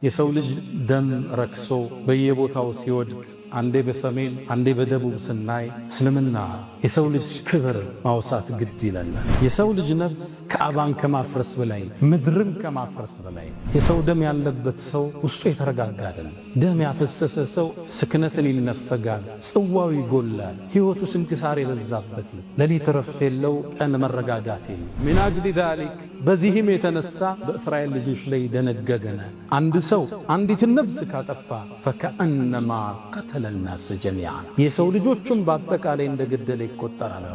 የሰው ልጅ ደም ረክሶ በየቦታው ሲወድቅ አንዴ በሰሜን አንዴ በደቡብ ስናይ እስልምና የሰው ልጅ ክብር ማውሳት ግድ ይለናል። የሰው ልጅ ነፍስ ከአባን ከማፍረስ በላይ ምድርን ከማፍረስ በላይ የሰው ደም ያለበት ሰው ውስጡ የተረጋጋ አይደለም። ደም ያፈሰሰ ሰው ስክነትን ይነፈጋል፣ ጽዋው ይጎላል፣ ሕይወቱ ስንክሳር የበዛበት ነው። ሌሊት ረፍት የለው፣ ቀን መረጋጋት የለው። ሚን አጅሊ ዛሊክ በዚህም የተነሳ በእስራኤል ልጆች ላይ ደነገገነ። አንድ ሰው አንዲትን ነፍስ ካጠፋ ፈከአነማ ቀተለ ናስ ጀሚዓን የሰው ልጆችን በአጠቃላይ እንደገደለ ይቆጠራል።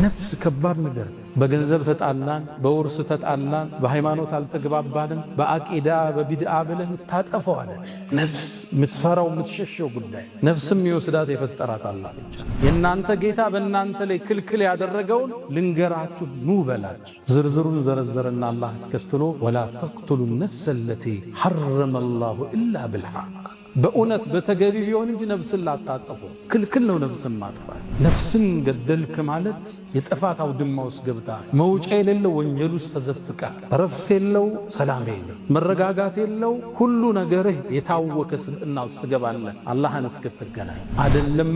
ነፍስ ከባድ ነገር። በገንዘብ ተጣላን፣ በውርስ ተጣላን፣ በሃይማኖት አልተግባባንም፣ በአቂዳ በቢድዓ ብለን ታጠፈዋለን። ነፍስ የምትፈራው የምትሸሸው ጉዳይ፣ ነፍስም ይወስዳት የፈጠራት አላህ ብቻ። የእናንተ ጌታ በእናንተ ላይ ክልክል ያደረገውን ልንገራችሁ ኑ በላችሁ። ዝርዝሩን ዘረዘረና አላህ አስከትሎ ወላ ተቅቱሉ ነፍሰ ለቲ ሐረመ ላሁ ኢላ ብልሐቅ በእውነት በተገቢ ቢሆን እንጂ ነፍስን ላታጠፉ ክልክል ነው። ነፍስን ማጥፋት ነፍስን ገደልክ ማለት የጥፋት አውድማ ውስጥ ገብታ መውጫ የሌለው ወንጀል ውስጥ ተዘፍቃ ረፍት የለው ሰላም የለው መረጋጋት የለው ሁሉ ነገርህ የታወከ ስብዕና ውስጥ ትገባለህ። አላህን እስክትገናኝ አይደለም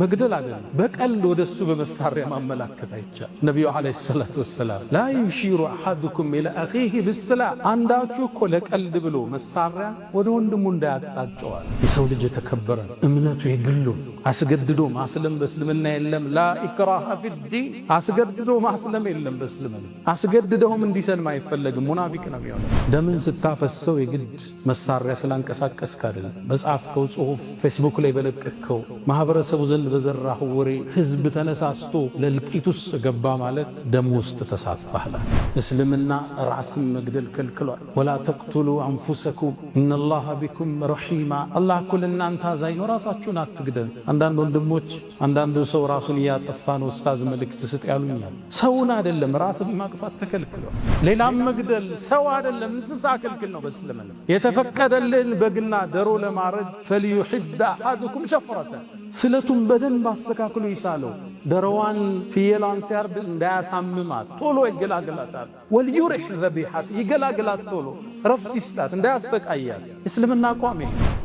መግደል አይደለም በቀልድ ወደሱ በመሳሪያ ማመላከት አይቻል። ነቢዩ ዓለይሂ ሰላቱ ወሰላም ላ ዩሺሩ አሐዱኩም ኢላ አኺሂ ብስላህ አንዳችሁ እኮ ለቀልድ ብሎ መሳሪያ ወደ ወንድሙ እንዳያጣጭ የሰው ልጅ የተከበረ እምነቱ የግሉ አስገድዶ ማስለም በእስልምና የለም። ላ ኢክራሃ ፊዲን አስገድዶ ማስለም የለም በእስልምና። አስገድደውም እንዲሰልም አይፈለግም። ሙናፊቅ ነው የሚሆነው። ደምን ስታፈሰው የግድ መሳሪያ ስላንቀሳቀስክ አይደለም። በጻፍከው ጽሑፍ፣ ፌስቡክ ላይ በለቀቅከው፣ ማህበረሰቡ ዘንድ በዘራኸው ወሬ ህዝብ ተነሳስቶ ለልቂት ውስጥ ገባ ማለት ደም ውስጥ ተሳትፈሃል። እስልምና ራስን መግደል ከልክሏል። ወላ ተቅቱሉ አንፉሰኩም ኢነላሃ ቢኩም ረሒማ አላህ እኮ ለእናንተ አዛኝ ነው፣ ራሳችሁን አትግደል። አንዳንድ ወንድሞች አንዳንዱ ሰው ራሱን እያጠፋ ነው ኡስታዝ መልእክት ስጥ ያሉኛል። ሰውን አይደለም ራስን ማጥፋት ተከልክሏል። ሌላም መግደል ሰው አይደለም እንስሳ ክልክል ነው በእስልምና። የተፈቀደልን በግና ደሮ ለማረድ ፈልዩሕድ አሐዱኩም ሸፍረተ ስለቱን በደንብ አስተካክሎ ይሳለው። ደሮዋን ፍየሏን ሲያርድ እንዳያሳምማት ቶሎ ይገላግላታል። ወልዩሪሕ ዘቢሓት ይገላግላት ቶሎ ረፍት ይስጣት እንዳያሰቃያት። እስልምና አቋም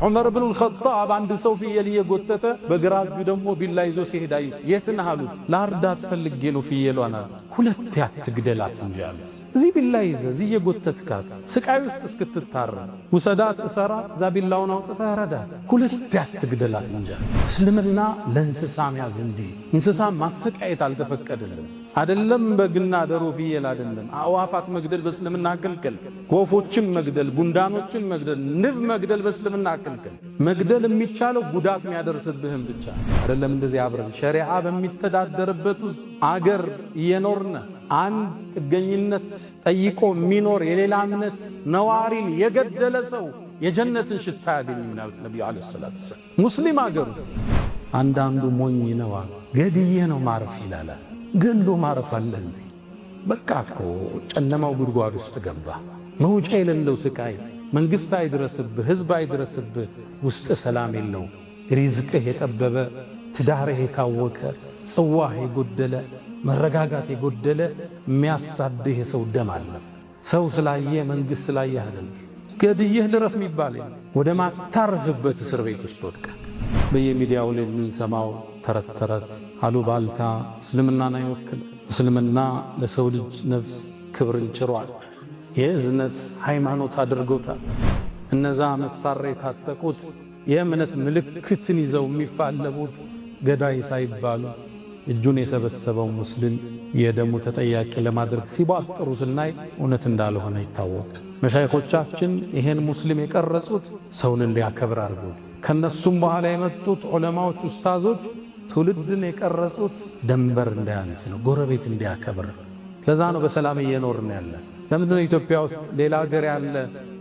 ዑመር ብኑ ልኸጣብ አንድ ሰው ፍየል እየጎተተ በግራ እጁ ደግሞ ቢላ ይዞ ሲሄድ አዩ። የት ነህ አሉት። ላርዳት ፈልጌ ነው ፍየሏን አሉ። ሁለት አትግደላት እንጂ አሉት። እዚህ ቢላ ይዘህ እዚህ እየጎተትካት ስቃይ ውስጥ እስክትታረም ውሰዳት፣ እሰራ እዛ ቢላውን አውጥተህ ረዳት። ሁለት አትግደላት እንጂ እስልምና ለእንስሳም ያዝ እንዲ እንስሳም ማሰቃየት አልተፈቀደልም። አይደለም በግና ደሮ ፍየል አይደለም አዕዋፋት መግደል በእስልምና ክልክል። ወፎችን መግደል፣ ጉንዳኖችን መግደል፣ ንብ መግደል በእስልምና ክልክል። መግደል የሚቻለው ጉዳት የሚያደርስብህም ብቻ አይደለም። እንደዚህ አብረን ሸሪዓ በሚተዳደርበት ውስጥ አገር እየኖርነ አንድ ጥገኝነት ጠይቆ የሚኖር የሌላ እምነት ነዋሪን የገደለ ሰው የጀነትን ሽታ ያገኝ ማለት ነብዩ አለይሂ ሰላቱ ወሰላም። ሙስሊም አገር ውስጥ አንዳንዱ ሞኝ ነው ገድዬ ነው ማረፍ ይላል። ገሎ ማረፍ አለ። በቃ እኮ ጨለማው ጉድጓድ ውስጥ ገባ። መውጫ የሌለው ስቃይ፣ መንግስት አይድረስብህ፣ ህዝብ አይድረስብህ፣ ውስጥ ሰላም የለው፣ ሪዝቅህ የጠበበ፣ ትዳርህ የታወከ፣ ጽዋህ የጎደለ፣ መረጋጋት የጎደለ የሚያሳድህ የሰው ደም አለ። ሰው ስላየ መንግስት ስላየ አይደለም። ገድየህ ልረፍ የሚባል ወደ ማታረፍበት እስር ቤት ውስጥ ወድቀ በየሚዲያው ላይ የምንሰማው ተረት ተረት አሉባልታ እስልምናን አይወክል። እስልምና ለሰው ልጅ ነፍስ ክብርን ችሯል። የእዝነት ሃይማኖት አድርጎታል። እነዛ መሳሪያ የታጠቁት የእምነት ምልክትን ይዘው የሚፋለሙት ገዳይ ሳይባሉ እጁን የሰበሰበው ሙስሊም የደሙ ተጠያቂ ለማድረግ ሲባጥሩ ስናይ እውነት እንዳልሆነ ይታወቅ። መሻይኾቻችን ይሄን ሙስሊም የቀረጹት ሰውን እንዲያከብር አድርጎ ከነሱም በኋላ የመጡት ዑለማዎች ኡስታዞች ትውልድን የቀረጹት ደንበር እንዳያልፍ ነው፣ ጎረቤት እንዲያከብር። ለዛ ነው በሰላም እየኖርን ያለ። ለምንድነው ኢትዮጵያ ውስጥ ሌላ ሀገር ያለ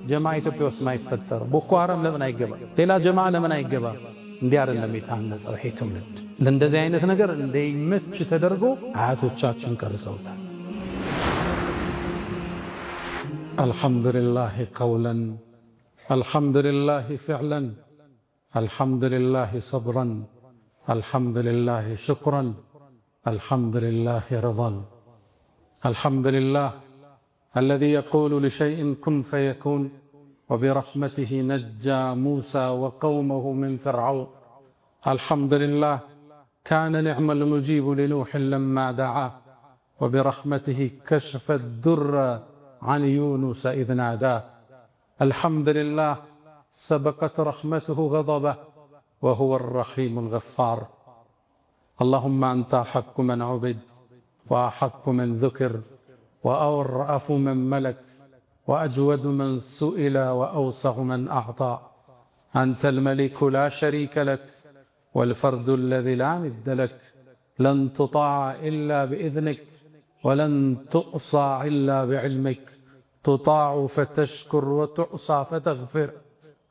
ጀማ ኢትዮጵያ ውስጥ ማይፈጠር? ቦኮ ሐራም ለምን አይገባ? ሌላ ጀማ ለምን አይገባ? እንዲህ አይደለም የታነጸው ይሄ ትውልድ። ለእንደዚህ አይነት ነገር እንደይመች ተደርጎ አያቶቻችን ቀርጸውታል። አልሐምዱሊላህ ቀውለን፣ አልሐምዱሊላህ ፊዕለን፣ አልሐምዱሊላህ ሰብረን፣ አልሐምዱሊላህ ሽክረን፣ አልሐምዱሊላህ ረضን። አልሐምዱሊላህ አለዚ የቁሉ ሊሸይእን ኩን ፈየኩን وبرحمته نجى موسى وقومه من فرعون. الحمد لله كان نعم المجيب لنوح لما دعاه، وبرحمته كشف الدر عن يونس إذ ناداه. الحمد لله سبقت رحمته غضبه وهو الرحيم الغفار. اللهم أنت أحق من عبد وأحق من ذكر وأرأف من ملك وأجود من سئل وأوسع من أعطى. أنت الملك لا شريك لك والفرد الذي لا ند لك، لن تطاع إلا بإذنك ولن تؤصى إلا بعلمك، تطاع فتشكر وتعصى فتغفر،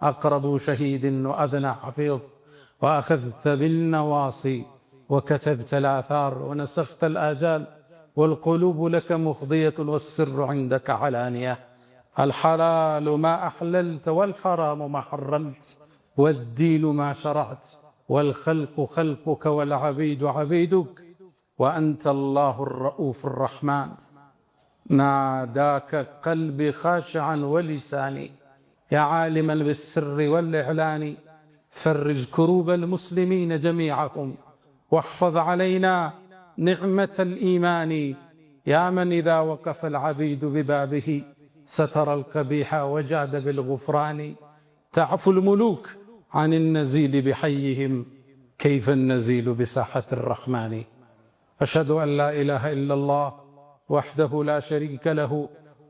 أقرب شهيد وأذنى حفيظ، وأخذت بالنواصي وكتبت الآثار ونسخت الآجال، والقلوب لك مفضية والسر عندك علانية. الحلال ما أحللت والحرام ما حرمت، والدين ما شرعت، والخلق خلقك والعبيد عبيدك، وأنت الله الرؤوف الرحمن. ناداك قلبي خاشعا ولساني يا عالما بالسر والإعلان، فرج كروب المسلمين جميعهم واحفظ علينا نعمة الإيمان، يا من إذا وقف العبيد ببابه ستر القبيح وجاد بالغفران. تعفو الملوك عن النزيل بحيهم، كيف النزيل بساحة الرحمن. أشهد أن لا إله إلا الله وحده لا شريك له،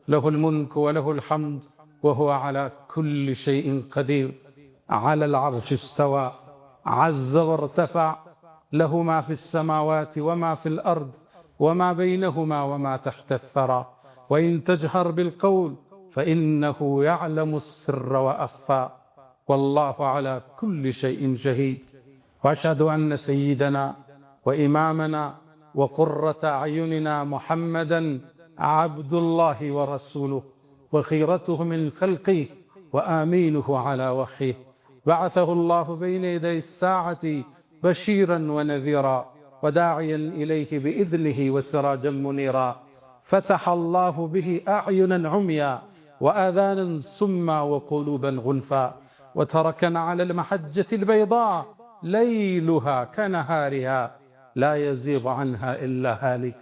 له الملك وله الحمد وهو على كل شيء قدير. على العرش استوى عز وارتفع، له ما في السماوات وما في الأرض وما بينهما وما تحت الثرى. وإن تجهر بالقول فإنه يعلم السر وأخفى، والله على كل شيء شهيد. وأشهد أن سيدنا وإمامنا وقرة أعيننا محمدا عبد الله ورسوله وخيرته من خلقه وآمينه على وحيه، بعثه الله بين يدي الساعة بشيرا ونذيرا وداعيا إليه بإذنه وسراجا منيرا. فتح الله به أعينا عميا وآذانا سما وقلوبا غلفا، وتركنا على المحجة البيضاء ليلها كنهارها لا يزيغ عنها إلا هالك.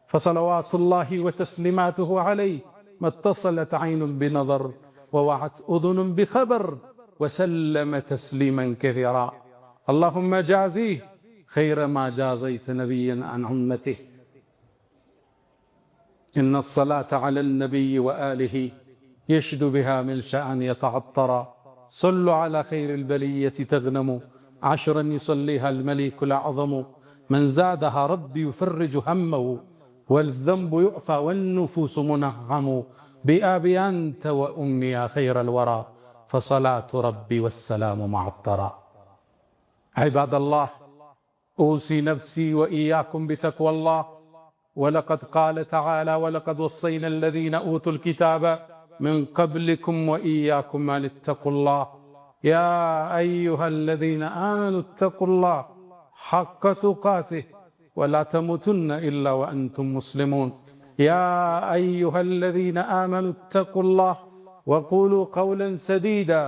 فصلوات الله وتسليماته عليه ما اتصلت عين بنظر ووعت أذن بخبر، وسلم تسليما كثيرا. اللهم جازيه خير ما جازيت نبيا عن أمته. إن الصلاة على النبي وآله يشد بها من شأن يتعطرا. صلوا على خير البلية تغنموا، عشرا يصليها الملك الأعظم. من زادها ربي يفرج همه، والذنب يعفى والنفوس منعم. بأبي أنت وأمي يا خير الورى، فصلاة ربي والسلام معطرا. عباد الله، أوصي نفسي وإياكم بتقوى الله. ولقد قال تعالى: ولقد وصينا الذين أوتوا الكتاب من قبلكم وإياكم أن اتقوا الله. يا أيها الذين آمنوا اتقوا الله حق تقاته ولا تموتن إلا وأنتم مسلمون. يا أيها الذين آمنوا اتقوا الله وقولوا قولا سديدا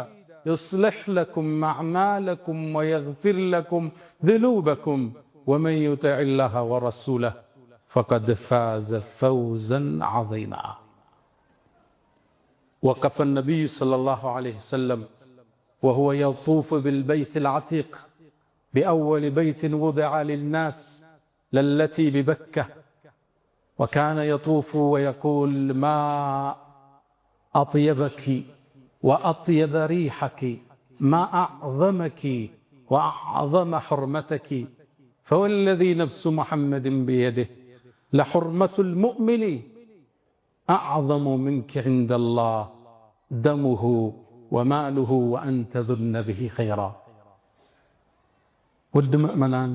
يصلح لكم أعمالكم ويغفر لكم ذنوبكم، ومن يطع الله ورسوله فقد فاز فوزا عظيما. وقف النبي صلى الله عليه وسلم وهو يطوف بالبيت العتيق بأول بيت وضع للناس للتي ببكة، وكان يطوف ويقول: ما أطيبك وأطيب ريحك، ما أعظمك وأعظم حرمتك، فوالذي نفس محمد بيده لحرمة المؤمن أعظم منك عند الله دمه وماله وأنت ذن به خيرا. ውድ ምእመናን፣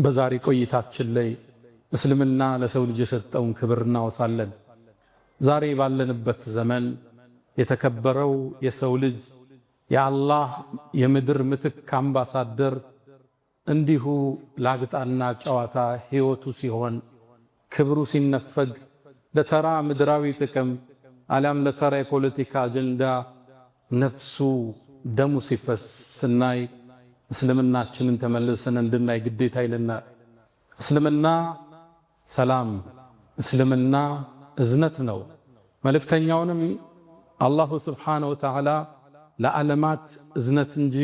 በዛሬ ቆይታችን ላይ እስልምና ለሰው ልጅ የሰጠውን ክብር እናወሳለን። ዛሬ ባለንበት ዘመን የተከበረው የሰው ልጅ የአላህ የምድር ምትክ አምባሳደር እንዲሁ ላግጣና ጨዋታ ሕይወቱ ሲሆን ክብሩ ሲነፈግ ለተራ ምድራዊ ጥቅም አሊያም ለተራ የፖለቲካ አጀንዳ ነፍሱ ደሙ ሲፈስ ስናይ እስልምናችንን ተመልሰን እንድናይ ግዴታ ይለናል። እስልምና ሰላም፣ እስልምና እዝነት ነው። መልእክተኛውንም አላሁ ስብሓነሁ ወተዓላ ለዓለማት እዝነት እንጂ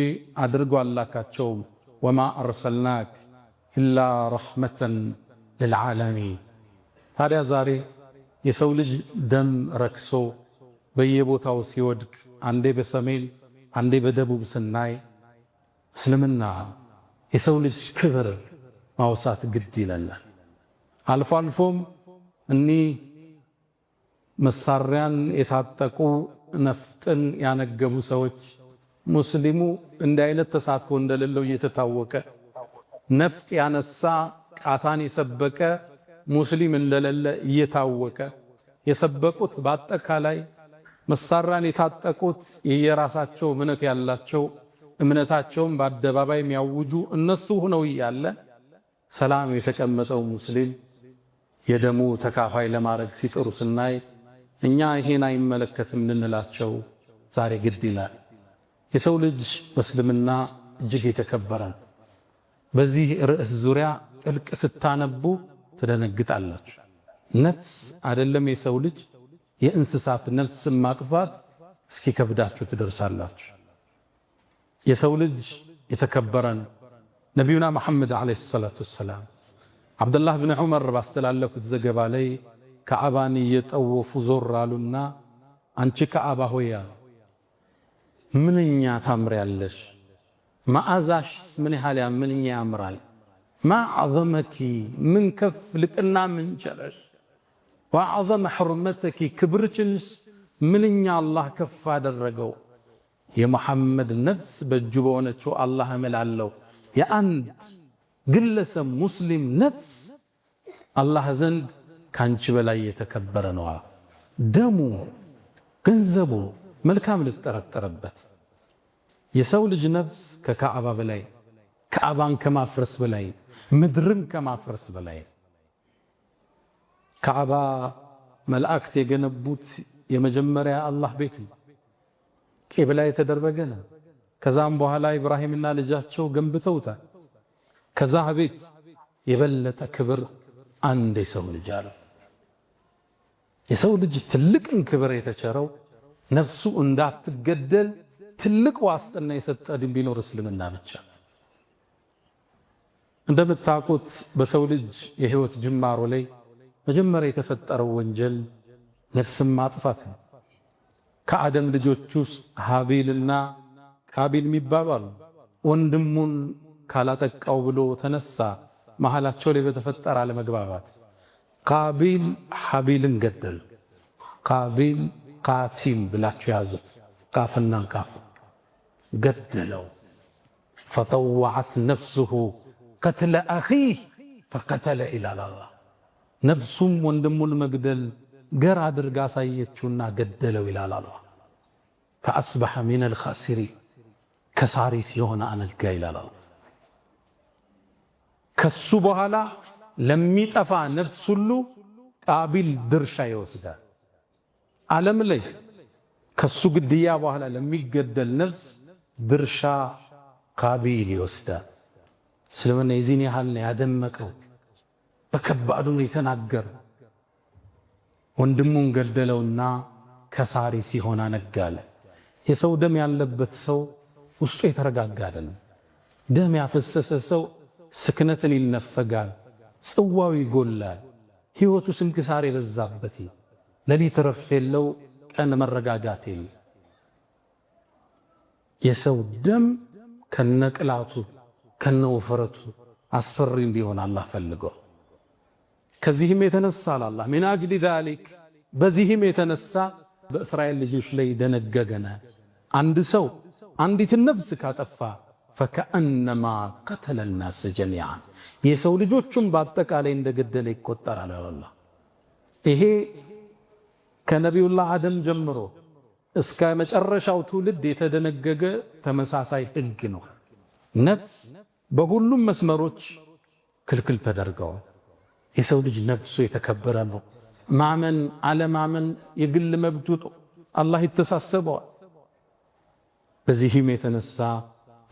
አድርጎ አላካቸውም። ወማ አርሰልናክ ኢላ ረሕመተን ልልዓለሚን። ታዲያ ዛሬ የሰው ልጅ ደም ረክሶ በየቦታው ሲወድቅ አንዴ በሰሜን አንዴ በደቡብ ስናይ እስልምና የሰው ልጅ ክብር ማውሳት ግድ ይለናል። አልፎ አልፎም እኒህ መሳሪያን የታጠቁ ነፍጥን ያነገቡ ሰዎች ሙስሊሙ እንዲህ አይነት ተሳትፎ እንደሌለው እየተታወቀ ነፍጥ ያነሳ ቃታን የሰበቀ ሙስሊም እንደሌለ እየታወቀ የሰበቁት በአጠቃላይ መሳሪያን የታጠቁት የየራሳቸው እምነት ያላቸው እምነታቸውን በአደባባይ የሚያውጁ እነሱ ሆነው እያለ ሰላም የተቀመጠው ሙስሊም የደሙ ተካፋይ ለማድረግ ሲጥሩ ስናይ እኛ ይሄን አይመለከትም ልንላቸው ዛሬ ግድ ይላል። የሰው ልጅ በእስልምና እጅግ የተከበረ ነው። በዚህ ርዕስ ዙሪያ ጥልቅ ስታነቡ ትደነግጣላችሁ። ነፍስ አይደለም የሰው ልጅ የእንስሳት ነፍስ ማጥፋት እስኪከብዳችሁ ትደርሳላችሁ። የሰው ልጅ የተከበረ ነው። ነቢዩና መሐመድ ዓለይሂ ሰላቱ ወሰላም አብዱላህ ብን ዑመር ባስተላለፉት ዘገባ ላይ ከዓባን እየጠወፉ ዞር አሉና አንቺ ከዓባ ሆይ ምንኛ ታምሪያለሽ፣ መዓዛሽስ ምን ያህል ምንኛ ያምራል፣ ማዕዘመኪ ምን ከፍ ልቅና ምን ቸረሽ፣ ወአዕዘመ ሕርመተኪ ክብርችንስ ምንኛ አላህ ከፍ አደረገው። የመሐመድ ነፍስ በእጁ በሆነችው አላህ እምላለሁ የአንድ ግለሰብ ሙስሊም ነፍስ አላህ ዘንድ ካንቺ በላይ የተከበረ ነው። ደሙ፣ ገንዘቡ መልካም ልትጠረጠረበት። የሰው ልጅ ነፍስ ከካዕባ በላይ፣ ካዕባን ከማፍረስ በላይ፣ ምድርን ከማፍረስ በላይ። ካዕባ መላእክት የገነቡት የመጀመሪያ አላህ ቤት ነው። ቂብላ የተደረገ ነው። ከዛም በኋላ ኢብራሂምና ልጃቸው ገንብተውታል። ከዛ ቤት የበለጠ ክብር አንድ የሰው ልጅ አለ። የሰው ልጅ ትልቅን ክብር የተቸረው ነፍሱ እንዳትገደል ትልቅ ዋስትና የሰጠ ድን ቢኖር እስልምና ብቻ። እንደምታውቁት በሰው ልጅ የህይወት ጅማሮ ላይ መጀመሪያ የተፈጠረው ወንጀል ነፍስን ማጥፋት ነው። ከአደም ልጆች ውስጥ ሃቢልና ቃቢል የሚባሉ አሉ። ወንድሙን ካላጠቃው ብሎ ተነሳ። መሃላቸው ላይ በተፈጠረ አለመግባባት ቃቢል ሃቢልን ገደል። ቃቢል ቃቲል ብላችሁ ያዙት፣ ቃፍና ቃፍ ገደለው። ፈጠወዐት ነፍሱሁ ቀትለ አኺህ ፈቀተለ ኢላላ። ነፍሱም ወንድሙን መግደል ገር አድርጋ አሳየችውና ገደለው ይላል አላህ። ፈአስበሐ ሚነል ኻሲሪን ከሳሪ ሲሆን አነጋ ይላል አላህ። ከሱ በኋላ ለሚጠፋ ነፍስ ሁሉ ቃቢል ድርሻ ይወስዳል። ዓለም ላይ ከሱ ግድያ በኋላ ለሚገደል ነፍስ ድርሻ ቃቢል ይወስዳል። እስልምና የዚህን ያህል ያደመቀው በከባዱ ነው የተናገረው። ወንድሙን ገደለውና ከሳሪ ሲሆን አነጋለ። የሰው ደም ያለበት ሰው ውስጡ የተረጋጋ አይደለም። ደም ያፈሰሰ ሰው ስክነትን ይነፈጋል፣ ጽዋው ይጎላል፣ ህይወቱ ስንክሳር የበዛበት፣ ሌሊት ረፍት የለው፣ ቀን መረጋጋት የለው። የሰው ደም ከነቅላቱ ከነውፍረቱ አስፈሪ እንዲሆን አላህ ፈልገው። ከዚህም የተነሳ አላህ ሚን አጅሊ ዛሊክ በዚህም የተነሳ በእስራኤል ልጆች ላይ ደነገገና አንድ ሰው አንዲትን ነፍስ ካጠፋ ፈከአነማ ቀተለ ናስ ጀሚዓን የሰው ልጆቹን በአጠቃላይ እንደገደለ ይቆጠራል አላህ። ይሄ ከነቢዩላህ አደም ጀምሮ እስከ መጨረሻው ትውልድ የተደነገገ ተመሳሳይ ህግ ነው። ነፍስ በሁሉም መስመሮች ክልክል ተደርገዋል። የሰው ልጅ ነፍሱ የተከበረ ነው። ማመን አለማመን የግል መብቱ አላህ ይተሳሰበዋል። በዚህም የተነሳ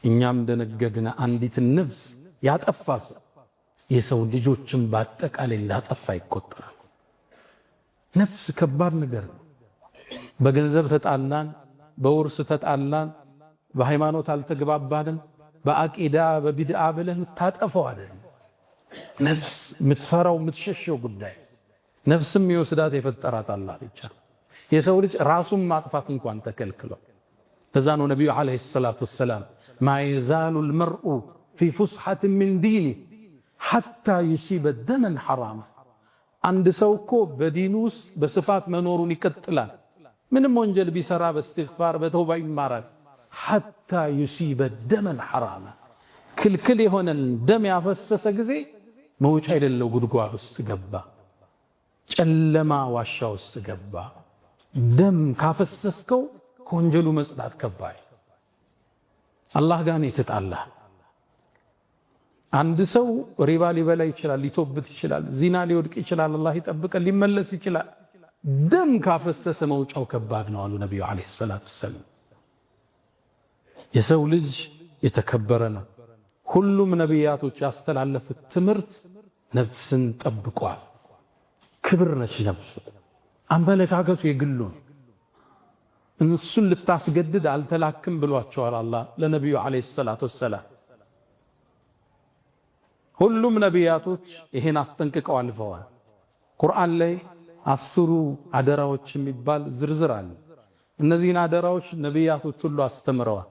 እኛም ደነገግና አንዲት ነፍስ ያጠፋስ የሰው ልጆችን በአጠቃላይ ላጠፋ ይቆጠራል። ነፍስ ከባድ ነገር ነው። በገንዘብ ተጣላን፣ በውርስ ተጣላን፣ በሃይማኖት አልተግባባንም፣ በአቂዳ በቢድዓ ብለን ታጠፋው አይደል። ነፍስ ምትፈራው ምትሸሸው ጉዳይ ነፍስም ይወስዳት የፈጠራት አላህ ብቻ። የሰው ልጅ ራሱን ማጥፋት እንኳን ተከልክሏል። ለዛ ነው ነብዩ አለይሂ ሰላቱ ወሰላም ማ የዛሉ المرء في فسحة من دينه حتى يصيب دما حراما አንድ ሰው እኮ በዲኑ ውስጥ በስፋት መኖሩን ይቀጥላል። ምንም ወንጀል ቢሰራ በእስትግፋር በተውባ ይማራል። حتى يصيب دما حراما ክልክል የሆነን ደም ያፈሰሰ ጊዜ መውጫ የሌለው ጉድጓድ ውስጥ ገባ፣ ጨለማ ዋሻ ውስጥ ገባ። ደም ካፈሰስከው ከወንጀሉ መጽዳት ከባድ። አላህ ጋር ነው የተጣላ። አንድ ሰው ሪባ ሊበላ ይችላል፣ ሊቶብት ይችላል፣ ዚና ሊወድቅ ይችላል፣ አላህ ይጠብቀን፣ ሊመለስ ይችላል። ደም ካፈሰሰ መውጫው ከባድ ነው አሉ ነብዩ አለይሂ ሰላቱ ወሰለም። የሰው ልጅ የተከበረ ነው። ሁሉም ነቢያቶች ያስተላለፉት ትምህርት ነፍስን ጠብቋል። ክብር ነች ነፍሱ። አመለካከቱ የግሉ ነው። እሱን ልታስገድድ አልተላክም ብሏቸዋል አላህ ለነብዩ አለይሂ ሰላቱ ወሰላም። ሁሉም ነቢያቶች ይሄን አስጠንቅቀው አልፈዋል። ቁርአን ላይ 10 አደራዎች የሚባል ዝርዝር አለ። እነዚህን አደራዎች ነቢያቶች ሁሉ አስተምረዋል።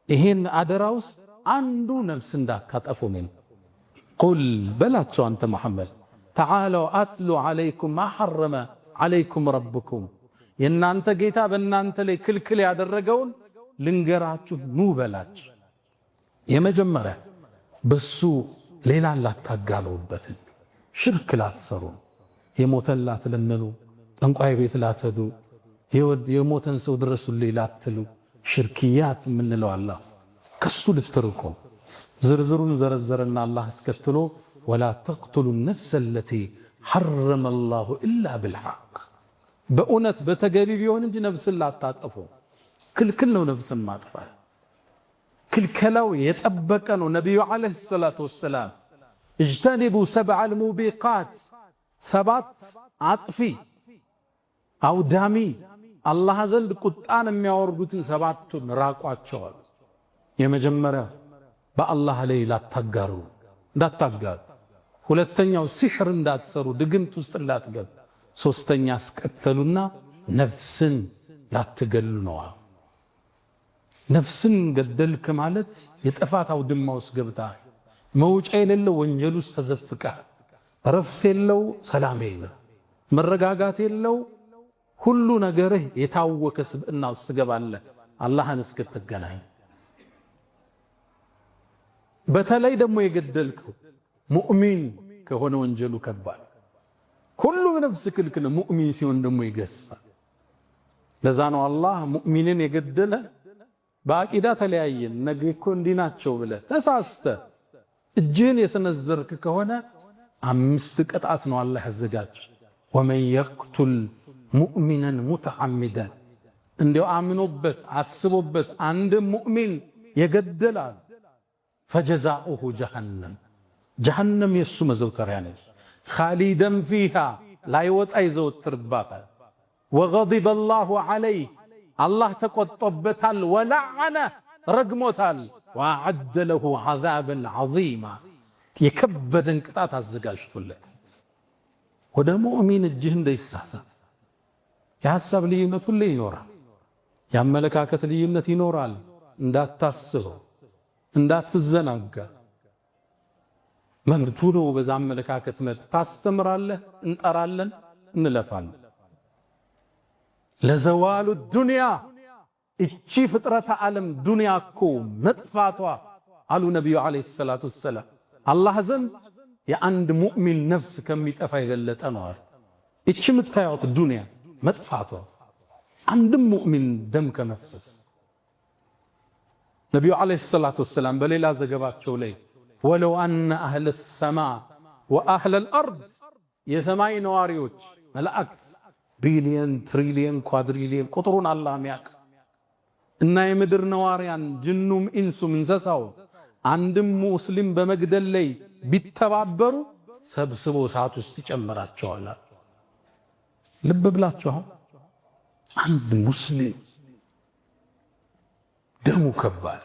ይሄን አደራ ውስጥ አንዱ ነፍስ እንዳታጠፉ ነው። ቁል በላቸው አንተ መሐመድ ተዓለው አትሉ ዐለይኩም ማ ሐረመ ዐለይኩም ረብኩም የናንተ ጌታ በእናንተ ላይ ክልክል ያደረገውን ልንገራችሁ ኑ በላችሁ። የመጀመሪያ በሱ ሌላን ላታጋሉበት፣ ሽርክ ላትሰሩ፣ የሞተን ላትለምኑ፣ ጠንቋይ ቤት ላትሄዱ፣ የሞተን ሰው ድረሱልኝ ላትሉ፣ ሽርክያት የምንለው አላህ ከሱ ልትርቁ። ዝርዝሩን ዘረዘረና አላህ አስከትሎ ወላ ተቅቱሉ ነፍሰ ለቲ ሐረመ አላሁ ኢላ ብልሐቅ በእውነት በተገቢ ቢሆን እንጂ ነፍስን ላታጠፉ። ክልክል ነው ነፍስን ማጥፋት። ክልከላው የጠበቀ ነው። ነቢዩ ዓለይሂ ሰላቱ ወሰላም እጅተኒቡ ሰብዐል ሙቢቃት 7 አጥፊ አውዳሚ አላህ ዘንድ ቁጣን የሚያወርዱትን 7ቱን ራቋቸዋል። የመጀመሪያ በአላህ ላይ ላታጋሩ እንዳታጋሩ። ሁለተኛው ሲሕር እንዳትሰሩ ድግምት ውስጥ እንዳትገቡ። ሶስተኛ አስከተሉና ነፍስን ላትገሉ ነው። ነፍስን ገደልክ ማለት የጥፋት አውድማ ውስጥ ገብተሃል። መውጫ የሌለው ወንጀል ውስጥ ተዘፍቀሃል። እረፍት የለው፣ ሰላም የለው፣ መረጋጋት የለው። ሁሉ ነገርህ የታወከ ስብዕና ውስጥ ትገባለህ አላህን እስክትገናኝ። በተለይ ደግሞ የገደልከው ሙእሚን ከሆነ ወንጀሉ ከባድ። ሁሉም ነፍስ ክልክል፣ ሙእሚን ሲሆን ደግሞ ይገሳል። ለዛ ነው አላህ ሙእሚንን የገደለ በአቂዳ ተለያየን ነገ እኮ እንዲህ ናቸው ብለህ ተሳስተህ እጅህን የሰነዘርክ ከሆነ 5 ቅጣት ነው አላህ ያዘጋጅ። ወመን የቅቱል ሙእሚነን ሙተዓሚደን እንዲያው አምኖበት አስቦበት አንድ ሙእሚን የገደላል ፈጀዛኡሁ ጀሃነም ጀሃነም የሱ መዘውተሪያ ነች። ኻሊደን ፊሃ ላይወጣ ይዘወትርባታል። ወገዲበ አላሁ ዐለይህ አላህ ተቆጦበታል። ወለዐነ ረግሞታል። ወአዐደ ለሁ ዐዛበን ዐዚማ የከበደን ቅጣት አዘጋጅቶለት። ወደ ሙእሚን እጅህ እንዳይሳሳት። የሐሳብ ልዩነት ሁሌ ይኖራል። የአመለካከት ልዩነት ይኖራል። እንዳታስበው፣ እንዳትዘናጋ። መብቱ ነው። በዛ አመለካከት ታስተምራለህ፣ እንጠራለን፣ እንለፋለን። ለዘዋሉ ዱንያ እቺ ፍጥረተ ዓለም ዱንያ እኮ መጥፋቷ አሉ ነቢዩ ዓለይሂ ሰላቱ ወሰላም አላህ ዘንድ የአንድ ሙእሚን ነፍስ ከሚጠፋ የበለጠ ነው አሉ። እቺ የምታዩት ዱንያ መጥፋቷ አንድም ሙእሚን ደም ከመፍሰስ። ነቢዩ ዓለይሂ ሰላቱ ወሰላም በሌላ ዘገባቸው ላይ ወለው አነ አህለ ሰማ ወአህለ አልአርድ የሰማይ ነዋሪዎች መላእክት ቢሊየን ትሪሊየን ኳድሪሊየን ቁጥሩን አላህ የሚያውቅ እና የምድር ነዋሪያን ጅኑም ኢንሱም እንስሳው አንድም ሙስሊም በመግደል ላይ ቢተባበሩ ሰብስቦ እሳት ውስጥ ይጨምራቸዋል። ልብ ብላችኋል። አንድ ሙስሊም ደሙ ከባድ፣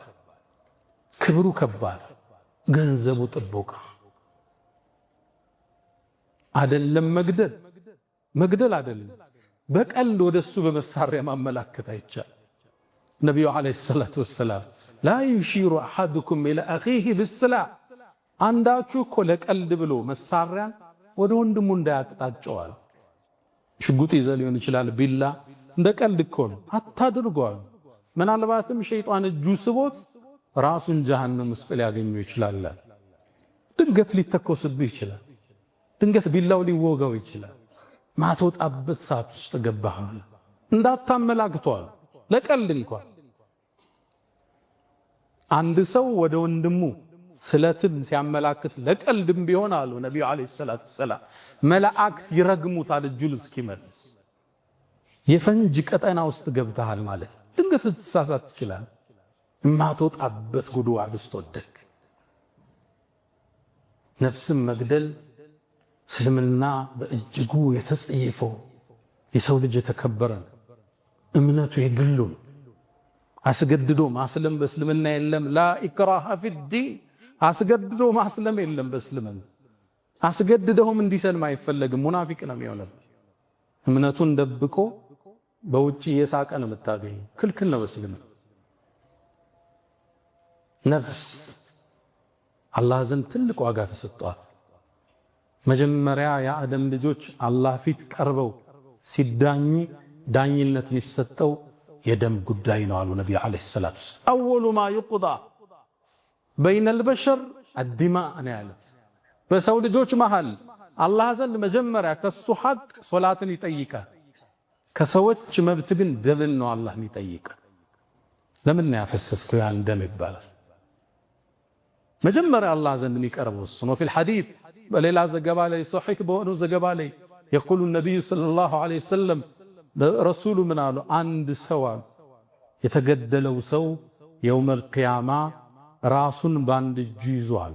ክብሩ ከባድ፣ ገንዘቡ ጥቦቃ አይደለም። መግደል አይደለም በቀልድ ወደሱ በመሳሪያ ማመላከት አይቻል። ነቢዩ ዓለይሂ ሰላቱ ወሰላም ላ ዩሺሩ አሐዱኩም ኢላ አኺሂ ቢስላህ አንዳችሁ እኮ ለቀልድ ብሎ መሳሪያን ወደ ወንድሙ እንዳያቅጣጨዋል። ሽጉጥ ይዘ ሊሆን ይችላል፣ ቢላ እንደ ቀልድ እኮ ነው አታድርጓል። ምናልባትም ሸይጣን እጁ ስቦት ራሱን ጀሃነም ውስጥ ሊያገኘው ይችላል። ድንገት ሊተኮስብህ ይችላል። ድንገት ቢላው ሊወጋው ይችላል። ማትወጣበት ሰዓት ውስጥ ገባህ እንዳታመላክቷል። ለቀልድ እንኳን አንድ ሰው ወደ ወንድሙ ስለትን ሲያመላክት ለቀልድም ቢሆን አሉ ነቢዩ ዓለይሂ ሰላቱ ወሰላም መላእክት ይረግሙታል እጁን እስኪመልስ። የፈንጅ ቀጠና ውስጥ ገብተሃል ማለት ድንገት ልትሳሳት ትችላል። የማትወጣበት ጉድጓድ ውስጥ ወደቅ። ነፍስን መግደል እስልምና በእጅጉ የተጸየፈው የሰው ልጅ የተከበረ እምነቱ የግሉ አስገድዶ ማስለም በእስልምና የለም። ላ ኢክራሃ ፊዲን አስገድዶ ማስለም የለም በእስልምና። አስገድደውም እንዲሰልም አይፈለግም። ሙናፊቅ ነው የሚሆነው። እምነቱን ደብቆ በውጪ እየሳቀ ነው የምታገኝ። ክልክል ነው በእስልምና። ነፍስ አላህ ዘንድ ትልቅ ዋጋ ተሰጥቷት። መጀመሪያ የአደም ልጆች አላህ ፊት ቀርበው ሲዳኙ ዳኝነት የሚሰጠው የደም ጉዳይ ነው አሉ ነብዩ አለይሂ ሰላቱ ወሰላም። አወሉ ማ ይቁዳ በይነል በሸር አድማእ ነው ያሉት። በሰው ልጆች መሃል አላህ ዘንድ መጀመሪያ ከሱ ሐቅ ሶላትን ይጠይቃል። ከሰዎች መብት ግን ደምን ነው አላህ የሚጠይቀው። ለምን ያፈሰስከው ያን ደም ይባላል። መጀመሪያ አላህ ዘንድ የሚቀርበው እሱ ነው። ፊል ሐዲስ በሌላ ዘገባ ላይ ሶሒህ በሆነው ዘገባ ላይ የቁሉ ነብዩ ሰለላሁ ዐለይሂ ወሰለም ረሱሉ ምን አሉ? አንድ ሰው የተገደለው ሰው የውመል ቂያማ ራሱን በአንድ እጁ ይዟል።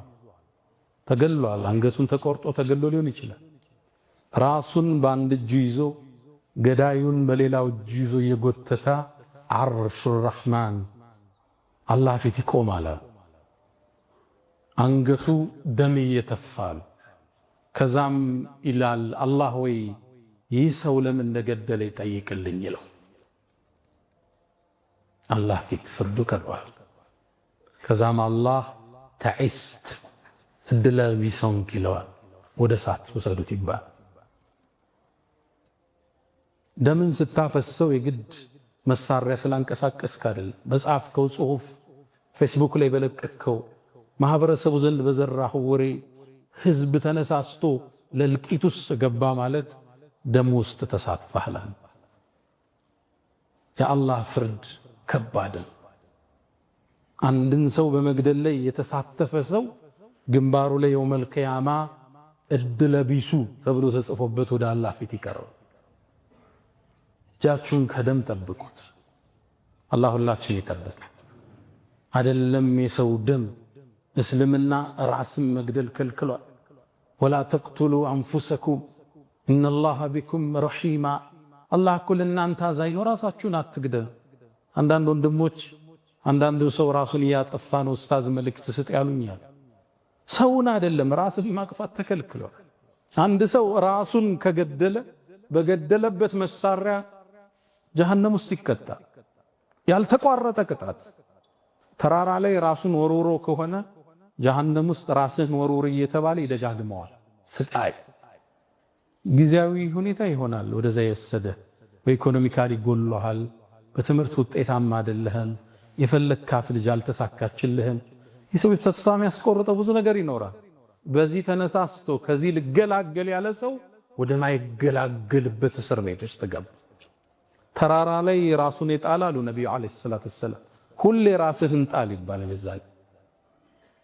ተገሏል። አንገቱን ተቆርጦ ተገሎ ሊሆን ይችላል። ራሱን በአንድ እጁ ይዞ ገዳዩን በሌላው እጁ ይዞ የጎተታ አርሹ ረሕማን አላህ ፊት ይቆማል። አንገቱ ደም እየተፋል። ከዛም ይላል አላህ ወይ ይህ ሰው ለምን እንደገደለ ይጠይቅልኝ ይለው። አላህ ፊት ፍርዱ ቀርቧል። ከዛም አላህ ተዒስት እድለ ቢሶንክ ይለዋል። ወደ እሳት ውሰዱት ይባል። ደምን ስታፈሰው የግድ መሳሪያ ስላንቀሳቀስክ አይደለም። በጻፍከው ጽሑፍ፣ ፌስቡክ ላይ በለቀቅከው፣ ማህበረሰቡ ዘንድ በዘራሁ ወሬ ህዝብ ተነሳስቶ ለልቂት ውስጥ ገባ ማለት ደም ውስጥ ተሳትፈሃል። የአላህ ፍርድ ከባድ ነው። አንድን ሰው በመግደል ላይ የተሳተፈ ሰው ግንባሩ ላይ የውመል ቂያማ እድለ ቢሱ ተብሎ ተጽፎበት ወደ አላህ ፊት ይቀርባል። እጃችሁን ከደም ጠብቁት። አላህ ሁላችን ይጠብቅ። አይደለም የሰው ደም እስልምና ራስን መግደል ከልክሏል። ወላ ተቅቱሉ አንፉሰኩም ኢነላሃ ቢኩም ረሒማ አላህ እኮ ለእናንተ አዛኝ ነው፣ ራሳችሁን አትግደሉ። አንዳንድ ወንድሞች አንዳንዱ ሰው ራሱን እያጠፋ ነው ኡስታዝ መልእክት ስጥ ያሉኛል። ሰውን አይደለም ራስን ማጥፋት ተከልክሏል። አንድ ሰው ራሱን ከገደለ በገደለበት መሳሪያ ጀሃነም ውስጥ ይቀጣል። ያልተቋረጠ ቅጣት። ተራራ ላይ ራሱን ወርውሮ ከሆነ ጀሃነም ውስጥ ራስህን ወርውር እየተባለ ይደጋግመዋል። ስቃይ ጊዜያዊ ሁኔታ ይሆናል ወደዛ የወሰደ። በኢኮኖሚካሊ ጎሎሃል፣ በትምህርት ውጤታማ አይደለህም፣ የፈለግካት ልጅ አልተሳካችልህም። የሰው ተስፋ የሚያስቆርጠው ብዙ ነገር ይኖራል። በዚህ ተነሳስቶ ከዚህ ልገላገል ያለ ሰው ወደ ማይገላገልበት እስር ቤት ውስጥ ገባ። ተራራ ላይ ራሱን የጣላሉ ነብዩ አለይሂ ሰላቱ ወሰላም። ሁሌ ራስህን ጣል ይባላል። እዛ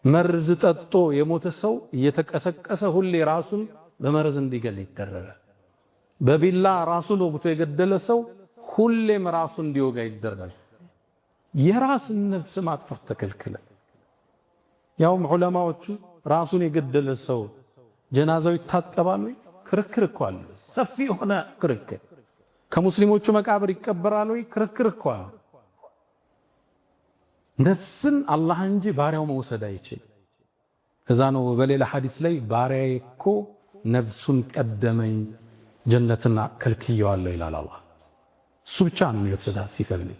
መርዝ ጠጦ የሞተ ሰው እየተቀሰቀሰ ሁሌ ራሱን በመርዝ እንዲገል ይደረጋል። በቢላ ራሱን ወግቶ የገደለ ሰው ሁሌም ራሱን እንዲወጋ ይደረጋል። የራስን ነፍስ ማጥፋት ተከልክለ። ያውም ዑለማዎቹ ራሱን የገደለ ሰው ጀናዛው ይታጠባል ወይ? ክርክር እኮ አለ። ሰፊ የሆነ ክርክር። ከሙስሊሞቹ መቃብር ይቀበራል ወይ? ክርክር እኮ አለ። ነፍስን አላህ እንጂ ባሪያው መውሰድ አይችልም። እዛ ነው በሌላ ሐዲስ ላይ ባሪያዬ እኮ ነፍሱን ቀደመኝ ጀነትና ከልክየዋለሁ ይላል አላህ። እሱ ብቻ ነው የወሰዳት ሲፈልግ።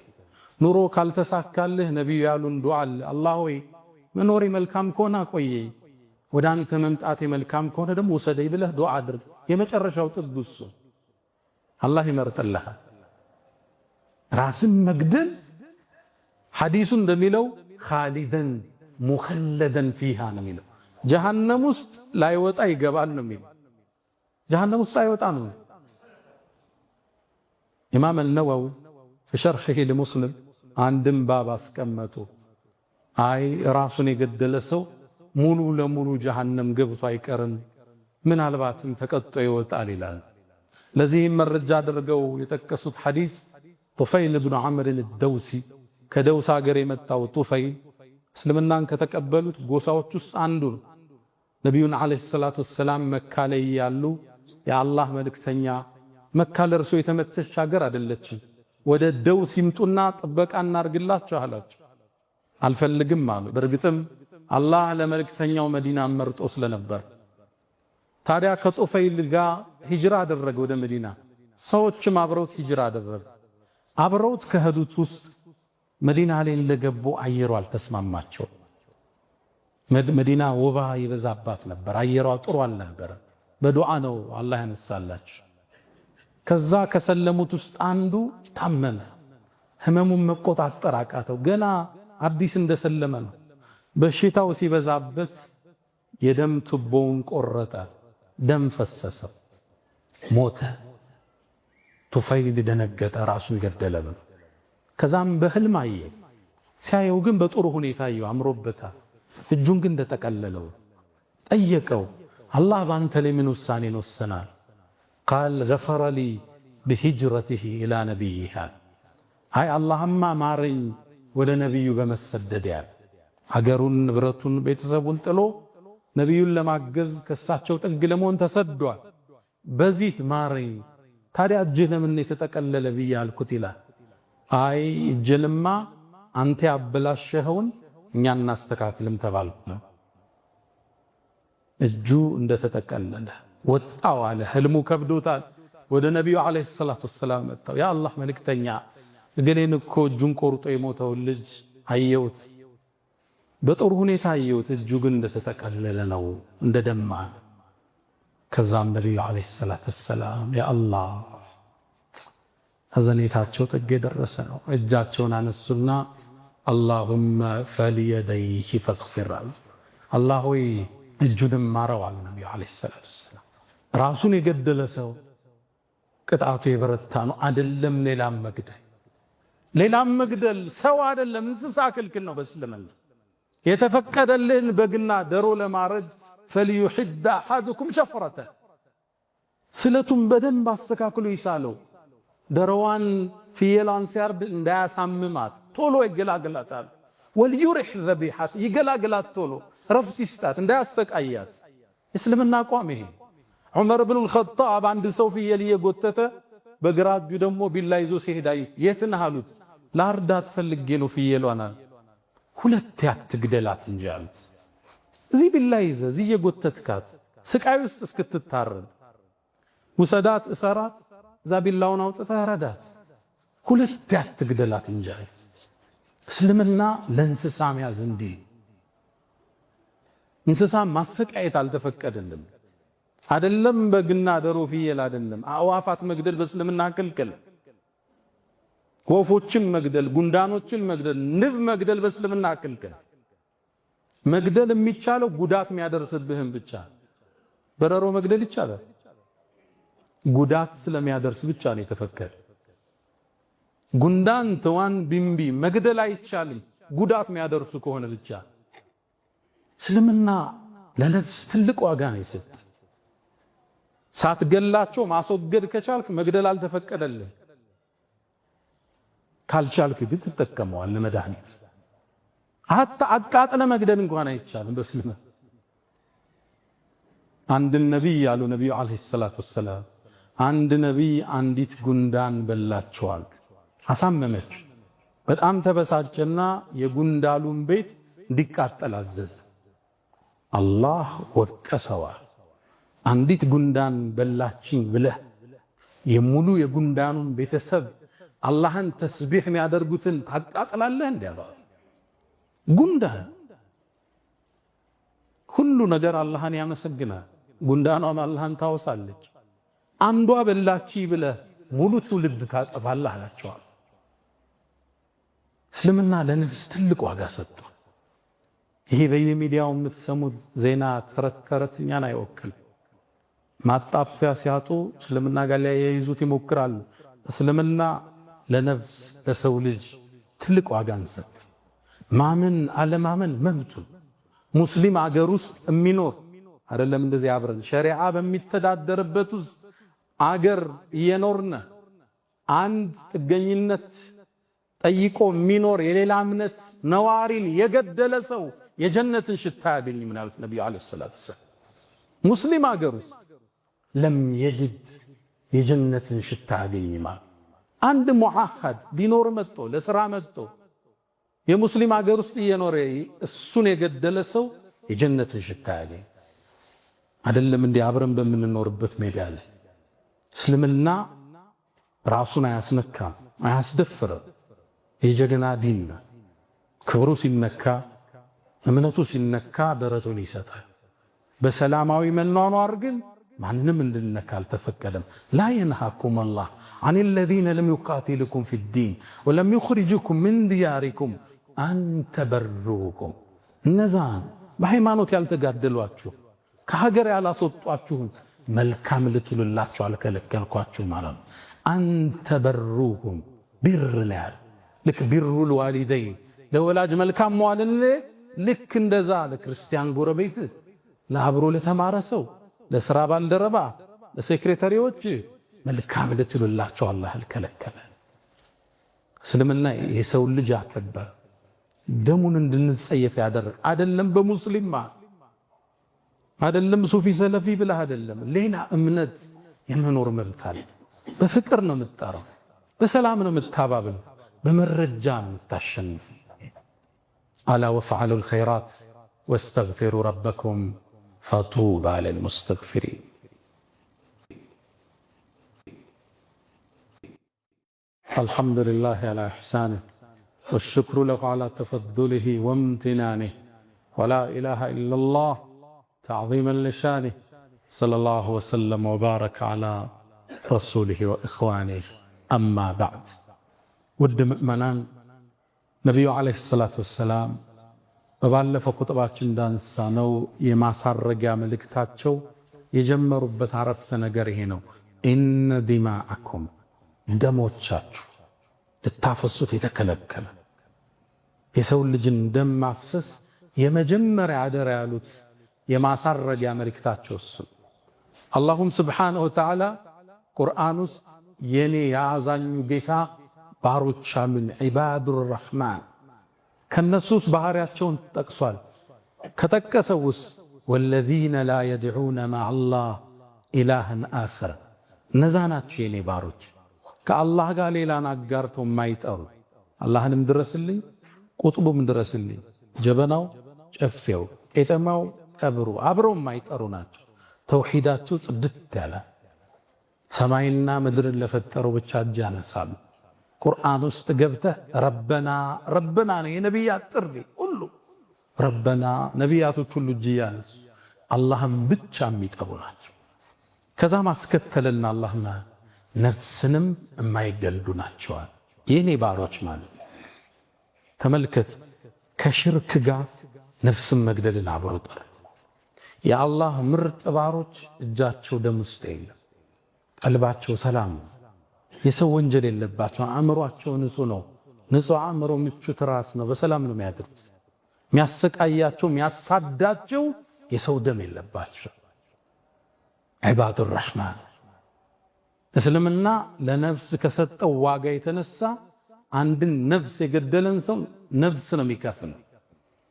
ኑሮ ካልተሳካልህ ነቢዩ ያሉን ዱዓ አለ። አላህ ሆይ መኖሬ መልካም ከሆነ አቆየኝ፣ ወደ አንተ መምጣቴ መልካም ከሆነ ደግሞ ውሰደኝ ብለህ ዱዓ አድርግ። የመጨረሻው ጥግ እሱ አላህ ይመርጥልሃል። ራስን መግደል ሐዲሱ እንደሚለው ኻሊደን ሙኸለደን ፊሃ ነው የሚለው። ጀሃነም ውስጥ ላይወጣ ይገባል ነው የሚለው። ጀሃነም ውስጥ አይወጣ ነው። ኢማም አልነወዊ በሸርሒሂ ለሙስሊም አንድም ባብ አስቀመጡ። አይ ራሱን የገደለ ሰው ሙሉ ለሙሉ ጀሃነም ገብቶ አይቀርም፣ ምናልባትም ተቀጥቶ ይወጣል ይላል። ለዚህም መረጃ አድርገው የጠቀሱት ሐዲስ ጡፈይል ብኑ ዐምር አልደውሲ ከደውስ ሀገር የመጣው ጡፈይል እስልምናን ከተቀበሉት ጎሳዎች ውስጥ አንዱ ነው። ነቢዩን ዓለይሂ ሰላቱ ወሰላም መካ ላይ ያሉ የአላህ መልእክተኛ መካ ለእርሶ የተመቸች ሀገር አይደለችም፣ ወደ ደውስ ይምጡና ጥበቃ እናርግላቸው አላቸው። አልፈልግም አሉ። በእርግጥም አላህ ለመልእክተኛው መዲና መርጦ ስለነበር ታዲያ ከጡፈይል ጋር ሂጅራ አደረገ ወደ መዲና። ሰዎችም አብረውት ሂጅራ አደረገ። አብረውት ከሄዱት ውስጥ መዲና ላይ እንደገቡ አየሯ አልተስማማቸው። መዲና ወባ ይበዛባት ነበር፣ አየሯ ጥሩ አልነበረ። በዱዓ ነው አላህ ያነሳላቸው። ከዛ ከሰለሙት ውስጥ አንዱ ታመመ። ህመሙን መቆጣጠር አቃተው። ገና አዲስ እንደሰለመ ነው። በሽታው ሲበዛበት የደም ቱቦውን ቆረጠ፣ ደም ፈሰሰው፣ ሞተ። ጡፈይል ደነገጠ፣ ራሱን ገደለ ብሎ ከዛም በህልም አየ። ሲያየው ግን በጥሩ ሁኔታ አየው፣ አምሮበታል። እጁን ግን እንደተቀለለው ጠየቀው፣ አላህ ባንተ ላይ ምን ውሳኔን ወሰናል? ቃል ገፈረ ሊ ቢሂጅረቲሂ ኢላ ነቢይሃ። አይ አላህማ ማረኝ ወደ ነቢዩ በመሰደድ ያለ ሀገሩን፣ ንብረቱን፣ ቤተሰቡን ጥሎ ነቢዩን ለማገዝ ከሳቸው ጥግ ለመሆን ተሰዷል። በዚህ ማረኝ። ታዲያ እጅህ ለምን የተጠቀለለ ብዬ አልኩት ይላል። አይ እጅልማ አንተ ያበላሸኸውን እኛ እናስተካክልም ተባልኩ ነው። እጁ እንደተጠቀለለ ወጣው አለ። ህልሙ ከብዶታል። ወደ ነቢዩ ዓለይሂ ሰላቱ ወሰላም መጣው። ያ አላህ መልእክተኛ እገሌን እኮ እጁን ቆርጦ የሞተውን ልጅ አየሁት፣ በጥሩ ሁኔታ አየሁት፣ እጁ ግን እንደተጠቀለለ ነው፣ እንደደማ። ከዛም ነቢዩ ዓለይሂ ሰላቱ ወሰላም ያ አላህ ሐዘኔታቸው ጥግ የደረሰ ነው። እጃቸውን አነሱና አላሁመ ፈልየደይሂ ፈግፊር አሉ። አላህ ሆይ እጁንም ማረው አሉ ነቢዩ ዓለይሂ ሰላቱ ወሰላም። ራሱን የገደለ ሰው ቅጣቱ የበረታ ነው። አይደለም ሌላም መግደል ሰው አይደለም እንስሳ ክልክል ነው በእስልምና። የተፈቀደልን በግና ደሮ ለማረድ ፈልዩሕድ አሐዱኩም ሸፍረተ፣ ስለቱም በደንብ አስተካክሎ ይሳለው። ደሮዋን ፍየሏን ሲያርድ እንዳያሳምማት ቶሎ ይገላግላታል። ወልዩሪሕ ዘቢሐት ይገላግላት፣ ቶሎ ረፍት ይስጣት፣ እንዳያሰቃያት። እስልምና አቋም ይሄ። ዑመር ብኑ አልኸጣብ አንድ ሰው ፍየል እየጎተተ በግራ እጁ ደግሞ ቢላ ይዞ ሲሄድ የት ነህ አሉት። ላርዳት ፈልጌ ነው ፍየሏን። ሁለት አትግደላት እንጂ አሉት። እዚህ ቢላ ይዘህ እዚህ እየጎተትካት ስቃይ ውስጥ እስክትታረድ ውሰዳት፣ እሰራት፣ እዛ ቢላውን አውጥተህ ረዳት። ሁለት አትግደላት እንጂ። እስልምና ለእንስሳ መያዝ እንዲህ እንስሳ ማሰቃየት አልተፈቀደልም። አይደለም በግና ደሮ ፍየል አይደለም፣ አዕዋፋት መግደል በእስልምና ክልክል። ወፎችን መግደል፣ ጉንዳኖችን መግደል፣ ንብ መግደል በእስልምና ክልክል። መግደል የሚቻለው ጉዳት የሚያደርስብህን ብቻ። በረሮ መግደል ይቻላል፣ ጉዳት ስለሚያደርስ ብቻ ነው የተፈቀደ። ጉንዳን፣ ተዋን፣ ቢምቢ መግደል አይቻልም፣ ጉዳት የሚያደርሱ ከሆነ ብቻ። እስልምና ለነፍስ ትልቅ ዋጋ ነው የሰጠ። ሳትገላቸው ማስወገድ ከቻልክ መግደል አልተፈቀደልህ። ካልቻልክ ግን ትጠቀመዋለህ መድኃኒት። ሀታ አቃጥለ መግደል እንኳን አይቻልም በእስልምና። አንድ ነቢይ ያሉ ነቢዩ ዓለይሂ ሰላቱ ወሰላም አንድ ነቢይ አንዲት ጉንዳን በላቸዋል፣ አሳመመች። በጣም ተበሳጨና የጉንዳሉን ቤት እንዲቃጠል አዘዘ። አላህ ወቀሰዋል። አንዲት ጉንዳን በላችኝ ብለህ የሙሉ የጉንዳኑን ቤተሰብ አላህን ተስቢህ የሚያደርጉትን ታቃጥላለህ? እንዲያባ ጉንዳን ሁሉ ነገር አላህን ያመሰግናል፣ ጉንዳኗም አላህን ታወሳለች። አንዷ በላች ብለህ ሙሉ ትውልድ ታጠፋለህ አላቸዋል። እስልምና ለነፍስ ትልቅ ዋጋ ሰጥቷል። ይሄ በየሚዲያው የምትሰሙት ዜና ተረት እኛን አይወክልም። ማጣፊያ ሲያጡ እስልምና ጋር ሊያያይዙት ይሞክራሉ። እስልምና ለነፍስ ለሰው ልጅ ትልቅ ዋጋን ሰጥ። ማመን አለማመን መብቱ። ሙስሊም አገር ውስጥ የሚኖር አይደለም እንደዚህ አብረን ሸሪዓ በሚተዳደርበት ውስጥ አገር እየኖርነ አንድ ጥገኝነት ጠይቆ የሚኖር የሌላ እምነት ነዋሪን የገደለ ሰው የጀነትን ሽታ ያገኝ ምናሉት ነብዩ አለይሂ ሰላቱ ወሰለም። ሙስሊም አገር ውስጥ ለም የጅድ የጀነትን ሽታ ያገኝ ማለት አንድ ሙአሃድ ቢኖር መጥቶ ለስራ መጥቶ የሙስሊም አገር ውስጥ እየኖረ እሱን የገደለ ሰው የጀነትን ሽታ ያገኝ አይደለም። እንዲህ አብረን በምንኖርበት ሜዳ ላይ እስልምና ራሱን አያስነካም፣ አያስደፍርም። የጀግና ዲን ነው። ክብሩ ሲነካ እምነቱ ሲነካ ደረቱን ይሰጣል። በሰላማዊ መኗኗር ግን ማንም እንድነካ አልተፈቀደም። ላ የንሃኩም አላህ አን الذين لم يقاتلكم في الدين ولم يخرجكم من دياركم أن تبروكم እነዛን በሃይማኖት ያልተጋደሏችሁ ከሀገር ያላስወጧችሁን መልካም ልትሉላችሁ አልከለከልኳችሁ ማለት ነው። አንተ በሩሁም ቢር ላይ ልክ ቢሩል ዋሊደይን ለወላጅ መልካም መዋልን ልክ እንደዛ ለክርስቲያን ጎረቤት ለአብሮ ለተማረ ሰው ለስራ ባልደረባ ለሴክሬታሪዎች መልካም ልትሉላችሁ አላህ አልከለከለ። እስልምና የሰው ልጅ አከበረ፣ ደሙን እንድንጸየፍ ያደረገ አይደለም። በሙስሊም አይደለም ሱፊ ሰለፊ ብለህ አይደለም ሌላ እምነት የመኖር መብት አለ። በፍቅር ነው የምትጠራው፣ በሰላም ነው የምታባብለው፣ በመረጃ ነው የምታሸንፍ። አላ ወፈዐሉ الخيرات واستغفروا ربكم فطوبى للمستغفرين። الحمد لله على إحسانه والشكر له على تفضله وامتنانه ولا إله إلا الله تعظيما لشانه صلى الله وسلم وبارك على رسوله وإخوانه أما بعد ود مؤمنان نبي عليه الصلاة والسلام በባለፈው ኹጥባችን እንዳነሳነው የማሳረጊያ መልእክታቸው የጀመሩበት አረፍተ ነገር ይሄ ነው። ኢነ ዲማአኩም ደሞቻችሁ ልታፈሱት የተከለከለ የሰው ልጅን ደም ማፍሰስ የመጀመሪያ አደራ ያሉት የማሳረጊያ መልእክታቸው እሱ። አላሁም ስብሓነሁ ወተዓላ ቁርአን ውስጥ የኔ የአዛኙ ጌታ ባሮች አሉኝ ዒባዱር ረሕማን ከነሱስ ባህሪያቸውን ጠቅሷል። ከጠቀሰው ውስጥ ወለዚነ ላ የድዑነ መዐላህ ኢላሃን አኸር እነዛ ናቸው የኔ ባሮች ከአላህ ጋር ሌላን አጋርተው የማይጠሩ አላህንም ድረስልኝ ቁጥቡም ድረስልኝ ጀበናው ጨፌው ቄጠማው ቀብሩ አብረው የማይጠሩ ናቸው። ተውሂዳቸው ጽድት ያለ ሰማይና ምድርን ለፈጠረው ብቻ እጅ ያነሳሉ። ቁርአን ውስጥ ገብተህ ረበና ረበና ነው የነቢያት ጥሪ ሁሉ ረበና ነቢያቶች ሁሉ እጅ ያነሱ አላህም ብቻ የሚጠሩ ናቸው። ከዛ ማስከተልና አላህና ነፍስንም የማይገሉ ናቸዋል የኔ ባሮች ማለት። ተመልከት ከሽርክ ጋር ነፍስን መግደልን አብሮ ጠር። የአላህ ምርጥ ባሮች እጃቸው ደም ውስጥ የለም፣ ቀልባቸው ሰላም ነው፣ የሰው ወንጀል የለባቸው፣ አእምሯቸው ንጹህ ነው። ንጹህ አእምሮ ምቹ ትራስ ነው፣ በሰላም ነው የሚያድሩት። የሚያሰቃያቸው የሚያሳዳቸው የሰው ደም የለባቸው። ዒባዱ ረሕማን። እስልምና ለነፍስ ከሰጠው ዋጋ የተነሳ አንድን ነፍስ የገደለን ሰው ነፍስ ነው የሚከፍለው።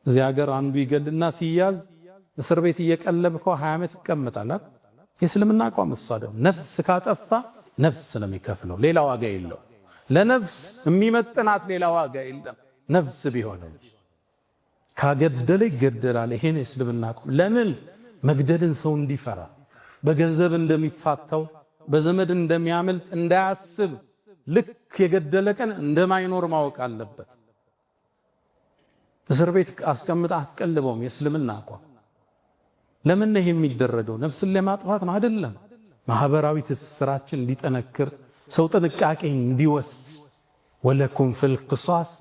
እዚህ ሀገር አንዱ ይገልና ሲያዝ እስር ቤት እየቀለብከው 20 ዓመት ይቀመጣል። የእስልምና አቋም እሱ አይደለም። ነፍስ ካጠፋ ነፍስ ነው የሚከፍለው፣ ሌላ ዋጋ የለው። ለነፍስ የሚመጥናት ሌላ ዋጋ የለም። ነፍስ ቢሆንም ካገደለ ይገደላል። ይሄን የእስልምና አቋም። ለምን መግደልን ሰው እንዲፈራ፣ በገንዘብ እንደሚፋታው በዘመድ እንደሚያመልጥ እንዳያስብ፣ ልክ የገደለ ቀን እንደማይኖር ማወቅ አለበት። እስር ቤት አስቀምጣ አትቀልበውም። የእስልምና አቋም ለምን ነው የሚደረገው? ነፍስን ለማጥፋት ነው አይደለም። ማህበራዊ ትስስራችን እንዲጠነክር፣ ሰው ጥንቃቄ እንዲወስድ። ወለኩም ፊል ቂሳስ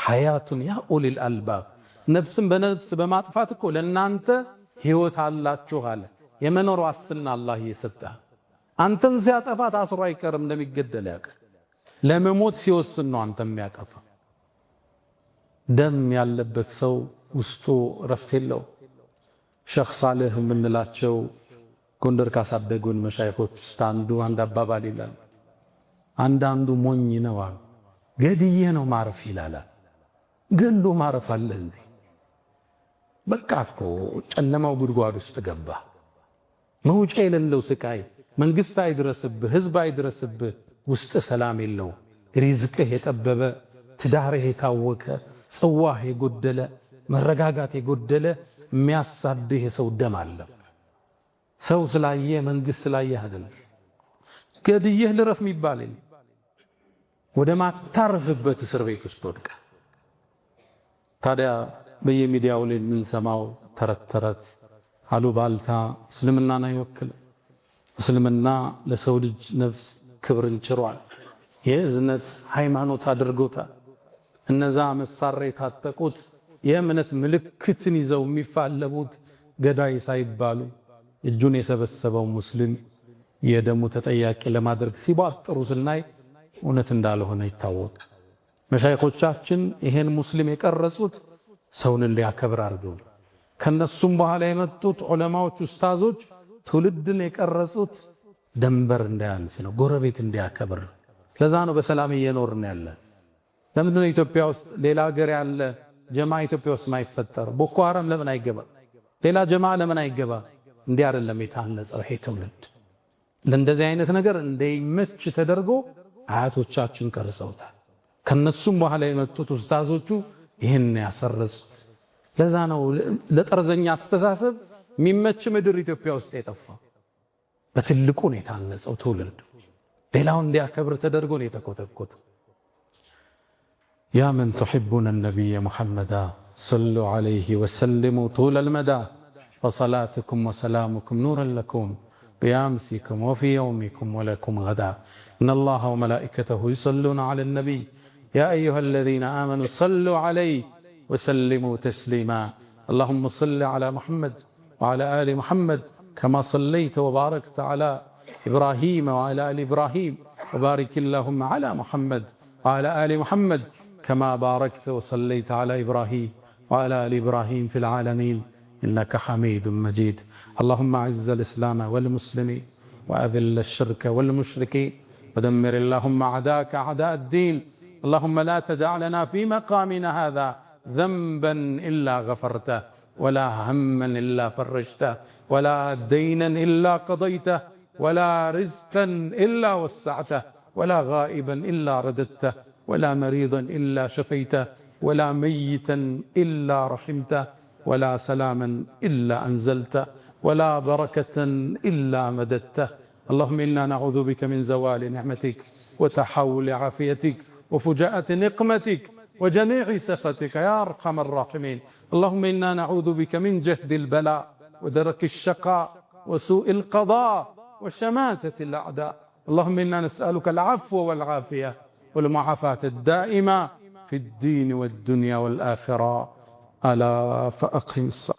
ሐያቱን ያ ኡሊል አልባብ። ነፍስን በነፍስ በማጥፋት እኮ ለእናንተ ህይወት አላችሁ አለ። የመኖር ዋስትና አላህ እየሰጠ አንተን ሲያጠፋ ታስሮ አይቀርም፣ እንደሚገደል ያውቃል። ለመሞት ሲወስን ነው አንተ የሚያጠፋ። ደም ያለበት ሰው ውስጡ ረፍት የለው። ሼኽ ሳልህ የምንላቸው ጎንደር ካሳደጉን መሻይኾች ውስጥ አንድ አባባል ይላል። አንዳንዱ ሞኝ ነው አሉ፣ ገድዬ ነው ማረፍ ይላል። ገሎ ማረፍ አለ እንዴ? በቃ እኮ ጨለማው ጉድጓድ ውስጥ ገባ። መውጫ የሌለው ስቃይ፣ መንግስት አይድረስብህ፣ ህዝብ አይድረስብህ፣ ውስጥ ሰላም የለው፣ ሪዝቅህ የጠበበ፣ ትዳርህ የታወከ፣ ጽዋህ የጎደለ፣ መረጋጋት የጎደለ የሚያሳድህ የሰው ደም አለ። ሰው ስላየ መንግስት ስላየ አይደለም። ገድየህ ልረፍ የሚባል ወደ ማታረፍበት እስር ቤት ውስጥ ወድቀ። ታዲያ በየሚዲያው ላይ የምንሰማው ተረት ተረት አሉባልታ እስልምናን አይወክልም። እስልምና ለሰው ልጅ ነፍስ ክብርን ችሯል። የእዝነት ሃይማኖት አድርጎታል። እነዛ መሳሪያ የታጠቁት የእምነት ምልክትን ይዘው የሚፋለሙት ገዳይ ሳይባሉ እጁን የሰበሰበው ሙስሊም የደሙ ተጠያቂ ለማድረግ ሲባጥሩ ስናይ እውነት እንዳልሆነ ይታወቃል። መሻይኾቻችን ይሄን ሙስሊም የቀረጹት ሰውን እንዲያከብር አድርገው፣ ከነሱም በኋላ የመጡት ዑለማዎች ኡስታዞች ትውልድን የቀረጹት ደንበር እንዳያልፍ ነው፣ ጎረቤት እንዲያከብር። ለዛ ነው በሰላም እየኖርን ያለ። ለምንድን ነው ኢትዮጵያ ውስጥ ሌላ ሀገር ያለ ጀማ ኢትዮጵያ ውስጥ ማይፈጠር? ቦኮ ሐራም ለምን አይገባ? ሌላ ጀማ ለምን አይገባ? እንዲህ አይደለም የታነጸው ይሄ ትውልድ። ለእንደዚህ አይነት ነገር እንደይመች ተደርጎ አያቶቻችን ቀርጸውታል። ከነሱም በኋላ የመጡት ኡስታዞቹ ይህን ያሰረጹት። ለዛ ነው ለጠርዘኛ አስተሳሰብ የሚመች ምድር ኢትዮጵያ ውስጥ የጠፋ። በትልቁ ነው የታነጸው ትውልድ። ሌላው እንዲያከብር ተደርጎ ነው የተኮተኮተ። ያ መን ቱሒቡነ ነቢየ ሙሐመዳ ሰሉ ዐለይሂ ወሰልሙ ጡለል መዳ ፈሰላቱኩም ወሰላሙኩም ኑረን ለኩም ቢአምሲኩም ወፊ የውሚኩም ወለኩም ገዳ ኢነላሀ ወመላኢከተሁ ዩሰሉነ ዐለን ነቢይ ያ አዩሃ አለዚነ አመኑ ሰሉ ዐለይሂ ወሰልሙ ተስሊማ አላሁመ ሰሊ ዐላ ሙሐመድ ወዐላ አሊ ሙሐመድ ከማ ሰለይተ ወባረክተ ዐላ ኢብራሂም ወዐላ አሊ ኢብራሂም ወባሪክ አላሁመ ዐላ ሙሐመድ ወዐላ አሊ ሙሐመድ كما باركت وصليت على إبراهيم وعلى آل إبراهيم في العالمين إنك حميد مجيد. اللهم أعز الإسلام والمسلمين وأذل الشرك والمشركين ودمر اللهم أعداءك أعداء الدين. اللهم لا تدع لنا في مقامنا هذا ذنبا إلا غفرته ولا هما إلا فرجته ولا دينا إلا قضيته ولا رزقا إلا وسعته ولا غائبا إلا رددته ولا مريضا إلا شفيته ولا ميتا إلا رحمته ولا سلاما إلا أنزلته ولا بركة إلا مددته. اللهم إنا نعوذ بك من زوال نعمتك وتحول عافيتك وفجاءة نقمتك وجميع سخطك يا أرحم الراحمين. اللهم إنا نعوذ بك من جهد البلاء ودرك الشقاء وسوء القضاء وشماتة الأعداء. اللهم إنا نسألك العفو والعافية والمعافاة الدائمة في الدين والدنيا والآخرة. ألا فأقم الصلاة.